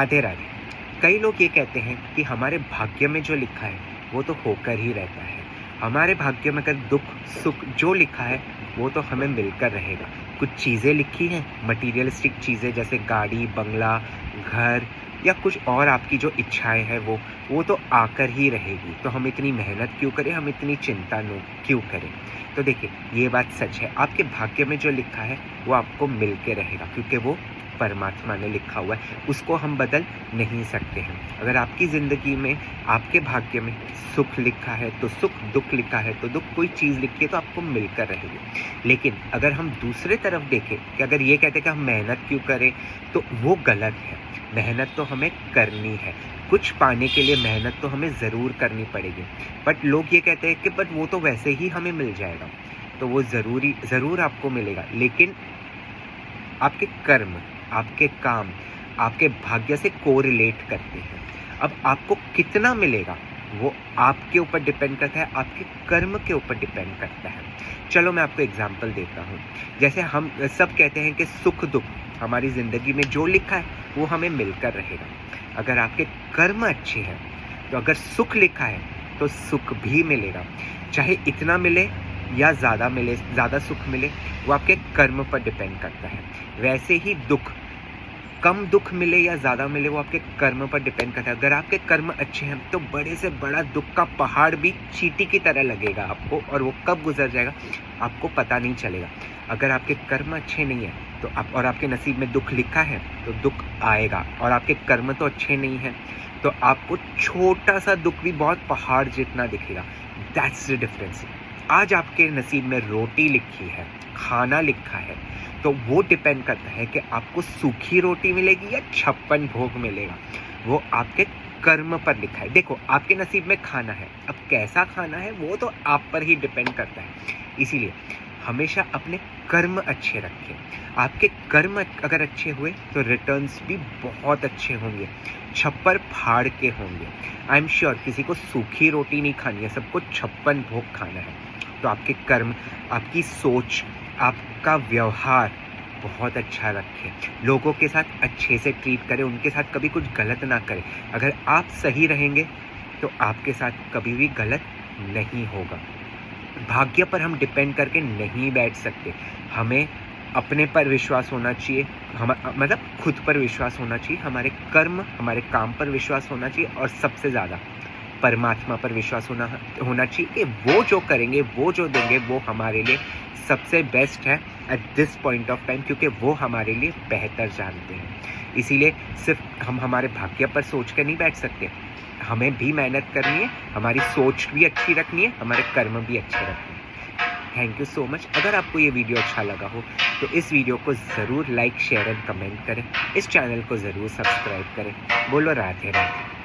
राधे राधे। कई लोग ये कहते हैं कि हमारे भाग्य में जो लिखा है वो तो होकर ही रहता है। हमारे भाग्य में अगर दुख सुख जो लिखा है वो तो हमें मिलकर रहेगा। कुछ चीज़ें लिखी हैं, मटीरियलिस्टिक चीज़ें जैसे गाड़ी, बंगला, घर या कुछ और आपकी जो इच्छाएं हैं वो तो आकर ही रहेगी। तो हम इतनी मेहनत क्यों करें, हम इतनी चिंता क्यों करें। तो देखिए, ये बात सच है, आपके भाग्य में जो लिखा है वो आपको मिल के रहेगा, क्योंकि वो परमात्मा ने लिखा हुआ है, उसको हम बदल नहीं सकते हैं। अगर आपकी ज़िंदगी में आपके भाग्य में सुख लिखा है तो सुख, दुख लिखा है तो दुख, कोई चीज़ लिखी है तो आपको मिलकर रहेगी। लेकिन अगर हम दूसरे तरफ देखें कि अगर ये कहते हैं कि हम मेहनत क्यों करें, तो वो गलत है। मेहनत तो हमें करनी है, कुछ पाने के लिए मेहनत तो हमें ज़रूर करनी पड़ेगी। बट लोग ये कहते हैं कि बट वो तो वैसे ही हमें मिल जाएगा। तो वो ज़रूर आपको मिलेगा, लेकिन आपके कर्म, आपके काम, आपके भाग्य से कोरिलेट करते हैं। अब आपको कितना मिलेगा वो आपके ऊपर डिपेंड करता है, आपके कर्म के ऊपर डिपेंड करता है। चलो मैं आपको एग्जांपल देता हूँ। जैसे हम सब कहते हैं कि सुख दुख हमारी ज़िंदगी में जो लिखा है वो हमें मिलकर रहेगा। अगर आपके कर्म अच्छे हैं तो अगर सुख लिखा है तो सुख भी मिलेगा, चाहे इतना मिले या ज़्यादा मिले, ज़्यादा सुख मिले, वो आपके कर्म पर डिपेंड करता है। वैसे ही दुख, कम दुख मिले या ज़्यादा मिले, वो आपके कर्म पर डिपेंड करता है। अगर आपके कर्म अच्छे हैं तो बड़े से बड़ा दुख का पहाड़ भी चींटी की तरह लगेगा आपको, और वो कब गुजर जाएगा आपको पता नहीं चलेगा। अगर आपके कर्म अच्छे नहीं हैं तो और आपके नसीब में दुख लिखा है तो दुख आएगा, और आपके कर्म तो अच्छे नहीं हैं तो आपको छोटा सा दुख भी बहुत पहाड़ जितना दिखेगा। That's the difference. आज आपके नसीब में रोटी लिखी है, खाना लिखा है, तो वो डिपेंड करता है कि आपको सूखी रोटी मिलेगी या 56 भोग मिलेगा। वो आपके कर्म पर लिखा है। देखो, आपके नसीब में खाना है, अब कैसा खाना है वो तो आप पर ही डिपेंड करता है। इसीलिए हमेशा अपने कर्म अच्छे रखें। आपके कर्म अगर अच्छे हुए तो रिटर्न्स भी बहुत अच्छे होंगे, छप्पर फाड़ के होंगे। आई एम श्योर किसी को सूखी रोटी नहीं खानी है, सबको 56 भोग खाना है। तो आपके कर्म, आपकी सोच, आपका व्यवहार बहुत अच्छा रखें। लोगों के साथ अच्छे से ट्रीट करें, उनके साथ कभी कुछ गलत ना करें। अगर आप सही रहेंगे तो आपके साथ कभी भी गलत नहीं होगा। भाग्य पर हम डिपेंड करके नहीं बैठ सकते। हमें अपने पर विश्वास होना चाहिए, मतलब खुद पर विश्वास होना चाहिए, हमारे कर्म, हमारे काम पर विश्वास होना चाहिए, और सबसे ज़्यादा परमात्मा पर विश्वास होना चाहिए कि वो जो करेंगे, वो जो देंगे, वो हमारे लिए सबसे बेस्ट है at this point of time, क्योंकि वो हमारे लिए बेहतर जानते हैं। इसीलिए सिर्फ हम हमारे भाग्य पर सोच कर नहीं बैठ सकते, हमें भी मेहनत करनी है, हमारी सोच भी अच्छी रखनी है, हमारे कर्म भी अच्छे रखने हैं। Thank you so much. अगर आपको ये वीडियो अच्छा लगा हो तो इस वीडियो को ज़रूर लाइक, शेयर एंड कमेंट करें। इस चैनल को ज़रूर सब्सक्राइब करें। बोलो राधे राधे।